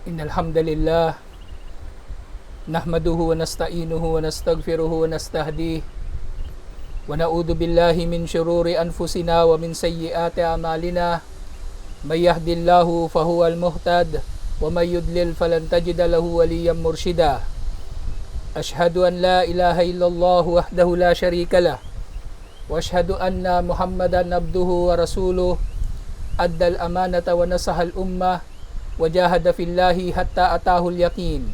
إن الحمد لله نحمده ونستعينه ونستغفره ونستهديه ونعوذ بالله من شرور أنفسنا ومن سيئات أعمالنا من يهد الله فهو المهتد ومن يضلل فلن تجد له وليا مرشدا أشهد أن لا إله إلا الله وحده لا شريك له وأشهد أن محمدا عبده ورسوله أدى الأمانة ونصح الأمة وجاهد في الله حتى أتاه اليقين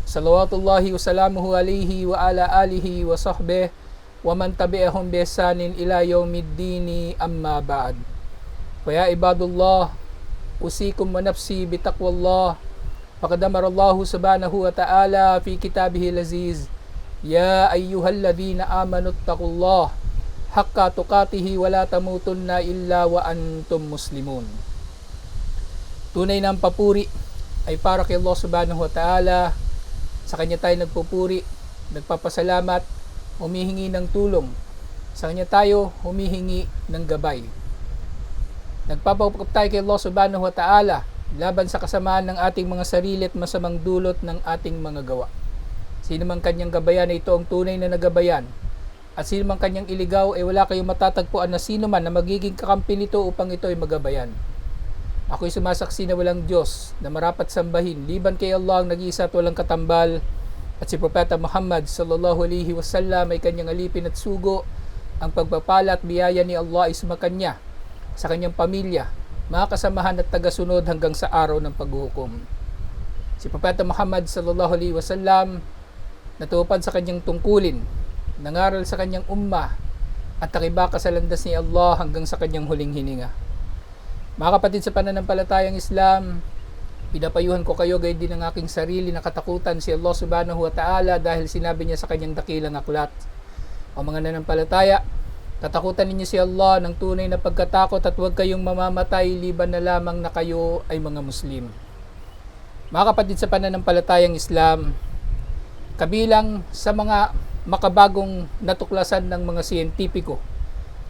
صلوات الله وسلامه عليه وعلى آله وصحبه ومن تبعهم بإحسان إلى يوم الدين أما بعد فيا عباد الله أوصيكم ونفسي بتقوى الله فقد أمر الله سبحانه وتعالى في كتابه العزيز يا أيها الذين آمنوا اتقوا الله حق تقاته ولا تموتن إلا وأنتم مسلمون. Tunay na ang papuri ay para kay Allah subhanahu wa ta'ala. Sa Kanya tayo nagpupuri, nagpapasalamat, humihingi ng tulong. Sa Kanya tayo humihingi ng gabay. Nagpapaupo tayo kay Allah subhanahu wa ta'ala laban sa kasamaan ng ating mga sarili at masamang dulot ng ating mga gawa. Sino man Kanyang gabayan ay ito ang tunay na nagabayan. At sino man Kanyang iligaw ay wala kayong matatagpuan na sino man na magiging kakampi nito upang ito ay magabayan. Ako'y sumasaksi na walang Diyos na marapat sambahin liban kay Allah ang nag-iisa at walang katambal, at si Propeta Muhammad sallallahu alaihi wasallam ay Kanyang alipin at sugo. Ang pagpapala at biyaya ni Allah ay sumakanya sa Kanyang pamilya, mga kasamahan at tagasunod hanggang sa araw ng paghuhukom. Si Propeta Muhammad sallallahu alaihi wasallam natupad sa Kanyang tungkulin, nangaral sa Kanyang ummah at nakibaka sa landas ni Allah hanggang sa Kanyang huling hininga. Mga kapatid sa pananampalatayang Islam, pinapayuhan ko kayo gayon din ang aking sarili na katakutan si Allah subhanahu wa ta'ala dahil sinabi niya sa Kanyang dakilang aklat, o mga nanampalataya, katakutan ninyo si Allah ng tunay na pagkatakot at huwag kayong mamamatay liban na lamang na kayo ay mga Muslim. Mga kapatid sa pananampalatayang Islam, kabilang sa mga makabagong natuklasan ng mga siyentipiko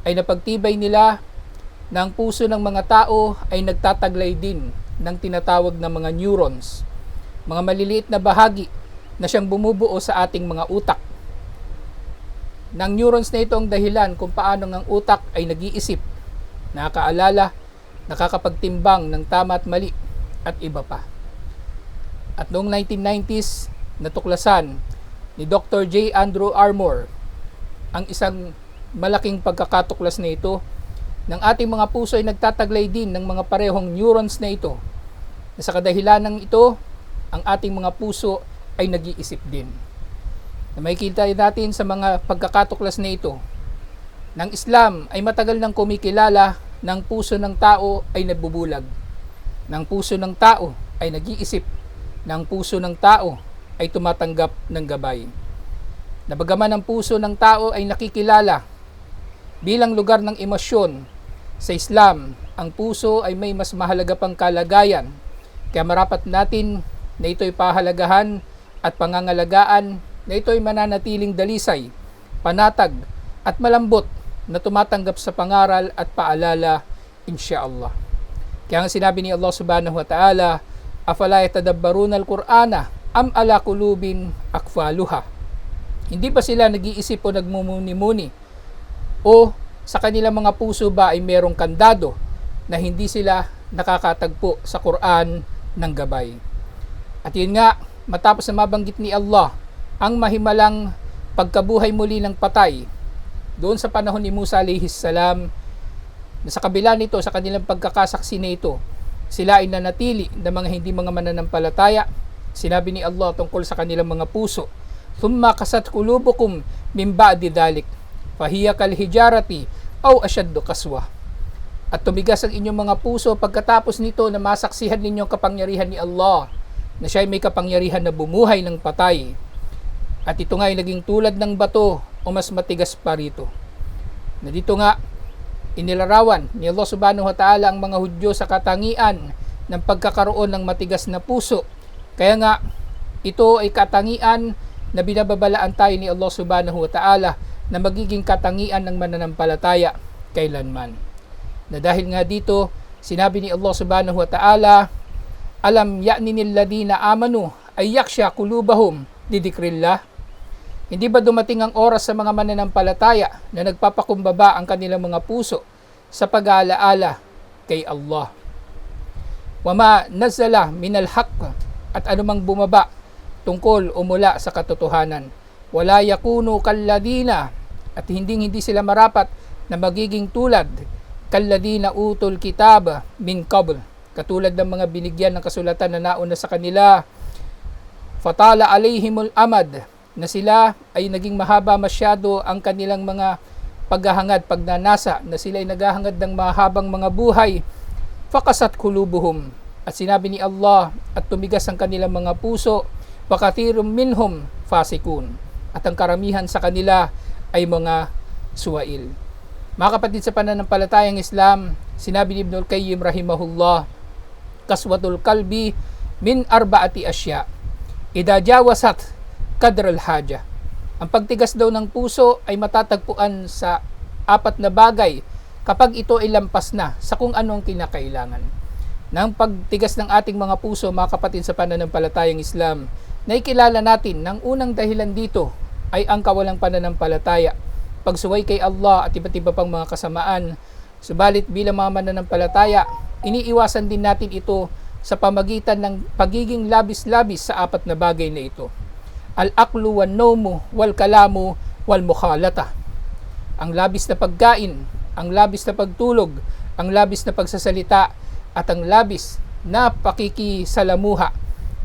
ay napagtibay nila na ang puso ng mga tao ay nagtataglay din ng tinatawag na mga neurons, mga maliliit na bahagi na siyang bumubuo sa ating mga utak. Nang neurons na ito ang dahilan kung paano ang utak ay nag-iisip, nakakaalala, nakakapagtimbang ng tama at mali, at iba pa. At noong 1990s, natuklasan ni Dr. J. Andrew Armour ang isang malaking pagkakatuklas na ito ng ating mga puso ay nagtataglay din ng mga parehong neurons na ito, na sa kadahilanan ito, ang ating mga puso ay nag-iisip din. Na makikita natin sa mga pagkakatuklas na ito, ng Islam ay matagal nang kumikilala ng puso ng tao ay nagbubulag, ng puso ng tao ay nag-iisip, ng puso ng tao ay tumatanggap ng gabay. Na bagaman ang puso ng tao ay nakikilala bilang lugar ng emosyon, sa Islam, ang puso ay may mas mahalaga pang kalagayan. Kaya marapat natin na ito'y pahalagahan at pangangalagaan, na ito'y mananatiling dalisay, panatag at malambot na tumatanggap sa pangaral at paalala, insyaallah. Kaya ang sinabi ni Allah subhanahu wa ta'ala, afala yatadabbaruna al-Qur'ana am ala qulubin akfaluha. Hindi ba sila nag-iisip o nagmumuni-muni? O sa kanilang mga puso ba ay merong kandado na hindi sila nakakatagpo sa Quran ng gabay? At yun nga, matapos na mabanggit ni Allah ang mahimalang pagkabuhay muli ng patay doon sa panahon ni Musa alayhis salam, na sa kabila nito, sa kanilang pagkakasaksi na ito, sila ay nanatili na mga hindi mga mananampalataya. Sinabi ni Allah tungkol sa kanilang mga puso, thumma kasat qulubukum min ba'di dhalik fahiya kal hijarati aw ashaddu qaswa. At tumigas ang inyong mga puso pagkatapos nito na masaksihan ninyong kapangyarihan ni Allah, na siya ay may kapangyarihan na bumuhay ng patay. At ito nga ay naging tulad ng bato o mas matigas pa rito. Na dito nga inilarawan ni Allah subhanahu wa ta'ala ang mga Hudyo sa katangian ng pagkakaroon ng matigas na puso. Kaya nga ito ay katangian na binababalaan tayo ni Allah subhanahu wa ta'ala na magiging katangian ng mananampalataya kailanman. Na dahil nga dito, sinabi ni Allah subhanahu wa ta'ala Alam ya'ninil ladina amanu ay yaksha kulubahum didikrillah. Hindi ba dumating ang oras sa mga mananampalataya na nagpapakumbaba ang kanilang mga puso sa pag-aalaala kay Allah? Wama nazala minal haqq, at anumang bumaba tungkol o mula sa katotohanan. Wala yakunu kalladina, at hindi sila marapat na magiging tulad kalladina utul kitab min qabl, katulad ng mga binigyan ng kasulatan na nauna sa kanila. Fatala alayhimul amad, na sila ay naging mahaba masyado ang kanilang mga paghahangad, pagnanasa, na sila ay naghahangad ng mahabang mga buhay. Fakasat kulubuhum, at sinabi ni Allah, at tumigas ang kanilang mga puso. Wakathirun minhum fasikun, at ang karamihan sa kanila ay mga suwail. Mga kapatid sa pananampalatayang Islam, sinabi ni Ibnul Qayyim rahimahullah, kaswatul kalbi min arbaati asya idha jawasat kadral haja. Ang pagtigas daw ng puso ay matatagpuan sa 4 na bagay kapag ito ay lampas na sa kung anong kinakailangan. Nang pagtigas ng ating mga puso, mga kapatid sa pananampalatayang Islam, naikilala natin ng unang dahilan dito ay ang kawalang pananampalataya, pagsuway kay Allah at iba't iba pang mga kasamaan. Subalit bilang mga mananampalataya, iniiwasan din natin ito sa pamagitan ng pagiging labis-labis sa 4 na bagay na ito. Al-aqlu wan nawmu wal kalamu wal mukhalata. Ang labis na pagkain, ang labis na pagtulog, ang labis na pagsasalita, at ang labis na pakikisalamuha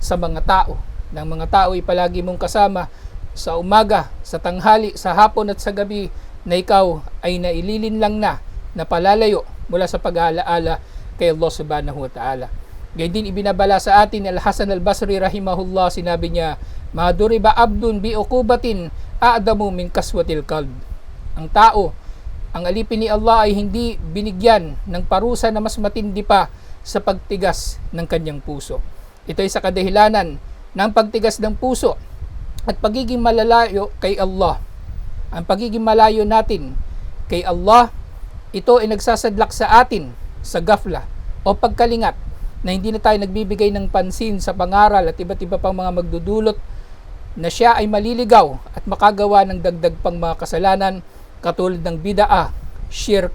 sa mga tao. Ng mga tao ay palagi mong kasama sa umaga, sa tanghali, sa hapon at sa gabi, na ikaw ay naililinlang na palalayo mula sa pag-aalaala kay Allah subhanahu wa ta'ala. Gayun din ibinabala sa atin ni Al-Hasan al-Basri rahimahullah, sinabi niya, maduriba abdun bi uqubatin a'damu min kaswatil qalb. Ang tao, ang alipin ni Allah ay hindi binigyan ng parusa na mas matindi pa sa pagtigas ng kanyang puso. Ito ay sa kadahilanan ng pagtigas ng puso at pagiging malalayo kay Allah. Ang pagiging malayo natin kay Allah, ito ay nagsasadlak sa atin sa gafla o pagkalingat, na hindi na tayo nagbibigay ng pansin sa pangaral at iba't iba pang mga magdudulot na siya ay maliligaw at makagawa ng dagdag pang mga kasalanan katulad ng bid'ah, shirk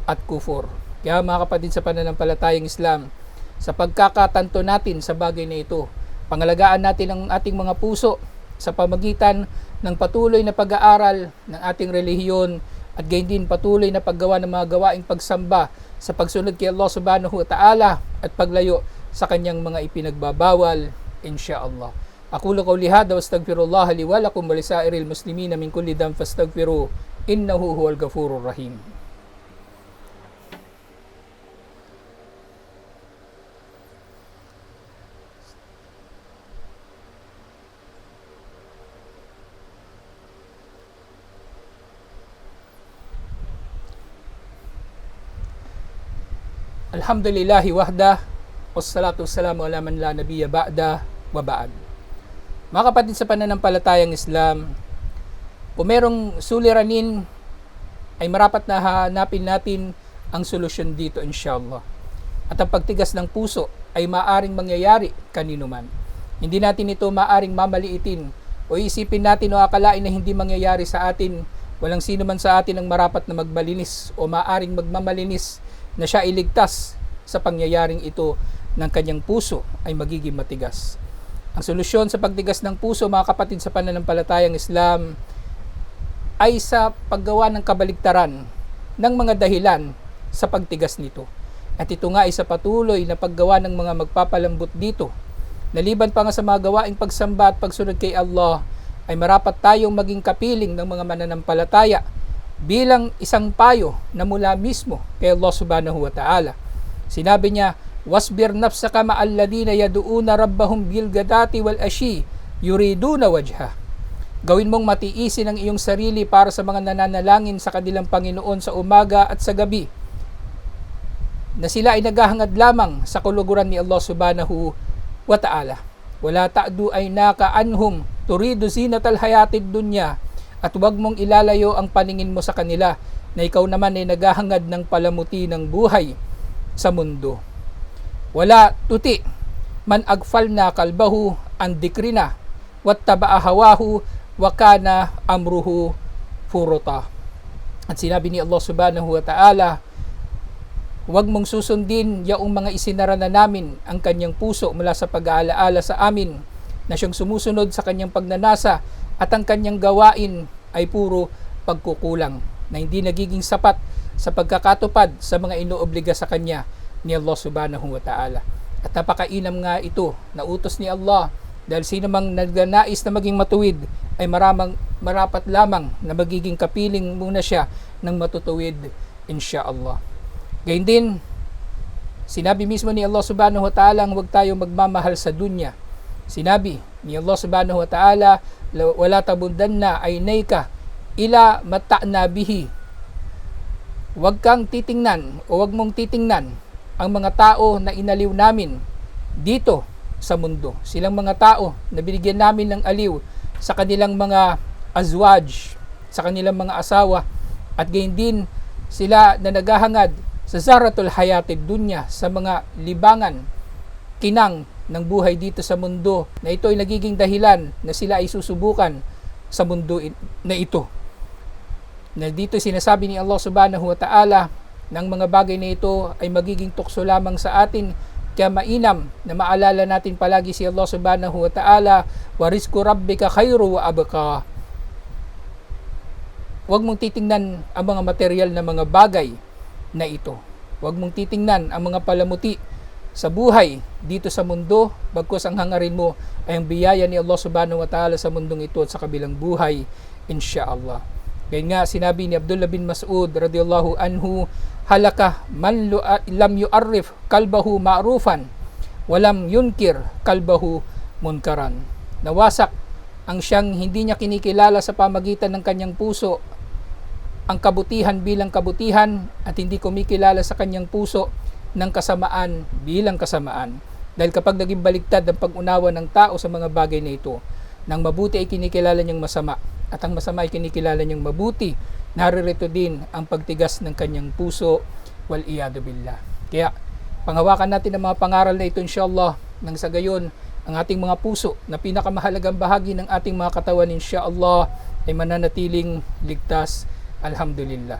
at kufur. Kaya mga kapatid sa pananampalatayang Islam, sa pagkakatanto natin sa bagay na ito, pangalagaan natin ang ating mga puso sa pamagitan ng patuloy na pag-aaral ng ating relihiyon at gayon din patuloy na paggawa ng mga gawaing pagsamba sa pagsunod kay Allah subhanahu wa ta'ala at paglayo sa kanyang mga ipinagbabawal, insyaallah. Aqulu qawli hadha wa astaghfirullah li wa lakum wa lisairil muslimina min kulli dhanbin fastaghfiruhu innahu huwal ghafurur rahim. Alhamdulillahi wahda, wassalatu wassalamu ala man la nabiyya ba'da wa ba'd. Mga kapatid sa pananampalatayang Islam, kung merong suliranin, ay marapat na hanapin natin ang solusyon dito, inshallah. At ang pagtigas ng puso ay maaring mangyayari kanino man. Hindi natin ito maaring mamaliitin o isipin natin o akalain na hindi mangyayari sa atin. Walang sino man sa atin ang marapat na magmalinis o maaring magmamalinis na siya iligtas sa pangyayaring ito ng kanyang puso ay magiging matigas. Ang solusyon sa pagtigas ng puso, mga kapatid sa pananampalatayang Islam, ay sa paggawa ng kabaligtaran ng mga dahilan sa pagtigas nito. At ito nga ay sa patuloy na paggawa ng mga magpapalambot dito. Naliban pa nga sa mga gawaing pagsamba at pagsunod kay Allah, ay marapat tayong maging kapiling ng mga mananampalataya bilang isang payo na mula mismo kay Allah subhanahu wa ta'ala. Sinabi niya, wasbir nafsaka ma'al ladina yadu'una rabbahum bil gadati wal ashi yuriduna wajha. Gawin mong matiisin ang iyong sarili para sa mga nananalangin sa kanilang Panginoon sa umaga at sa gabi, na sila ay naghahangad lamang sa kuluguran ni Allah subhanahu wa ta'ala. Wala ta'du aynaka anhum turidu zinatal hayatid dunya, at huwag mong ilalayo ang paningin mo sa kanila na ikaw naman ay naghahangad ng palamuti ng buhay sa mundo. Wala tuti man agfalna kalbahu an dikrina wattaba'a hawahu wa kana amruhu furuta. At sinabi ni Allah subhanahu wa ta'ala, huwag mong susundin yaong mga isinara na namin ang kanyang puso mula sa pag-aalaala sa amin, na siyang sumusunod sa kanyang pagnanasa at ang kanyang gawain ay puro pagkukulang, na hindi nagiging sapat sa pagkakatupad sa mga inoobliga sa kanya ni Allah subhanahu wa ta'ala. At napakainam nga ito na utos ni Allah, dahil sino mang nagnanais na maging matuwid ay marapat lamang na magiging kapiling muna siya ng matutuwid, insyaallah. Gayun din, sinabi mismo ni Allah subhanahu wa ta'ala ang huwag tayo magmamahal sa dunya. Sinabi ni Allah subhanahu wa ta'ala, wala tabundanna aynayka ila mata'na bihi. Huwag kang titingnan o huwag mong titingnan ang mga tao na inaliw namin dito sa mundo. Silang mga tao na binigyan namin ng aliw sa kanilang mga azwaj, sa kanilang mga asawa, at gayon din sila na naghahangad sa zaratul hayatid dunya, sa mga libangan, kinang ng buhay dito sa mundo, na ito ay nagiging dahilan na sila ay susubukan sa mundo na ito. Na dito sinasabi ni Allah subhanahu wa ta'ala ng mga bagay na ito ay magiging tukso lamang sa atin, kaya mainam na maalala natin palagi si Allah subhanahu wa ta'ala, wa rizqu rabbika khairu wa abqa. Huwag mong titingnan ang mga material na mga bagay na ito. Huwag mong titingnan ang mga palamuti sa buhay dito sa mundo, bagkus ang hangarin mo ay ang biyaya ni Allah subhanahu wa ta'ala sa mundong ito at sa kabilang buhay, insyaallah. Kaya nga sinabi ni Abdullah bin Mas'ud radiyallahu anhu, halaka man lam yu'arrif kalbahu ma'rufan walam yunkir kalbahu munkaran. Nawasak ang siyang hindi niya kinikilala sa pamagitan ng kanyang puso ang kabutihan bilang kabutihan, at hindi kumikilala sa kanyang puso ng kasamaan bilang kasamaan. Dahil kapag naging baligtad ang pag-unawa ng tao sa mga bagay na ito, nang mabuti ay kinikilala niyang masama at ang masama ay kinikilala niyang mabuti, naririto din ang pagtigas ng kanyang puso, wal iyadu billah. Kaya panghawakan natin ang mga pangaral na ito, insyaallah, nang sa gayon ang ating mga puso na pinakamahalagang bahagi ng ating mga katawan, insyaallah, ay mananatiling ligtas. Alhamdulillah.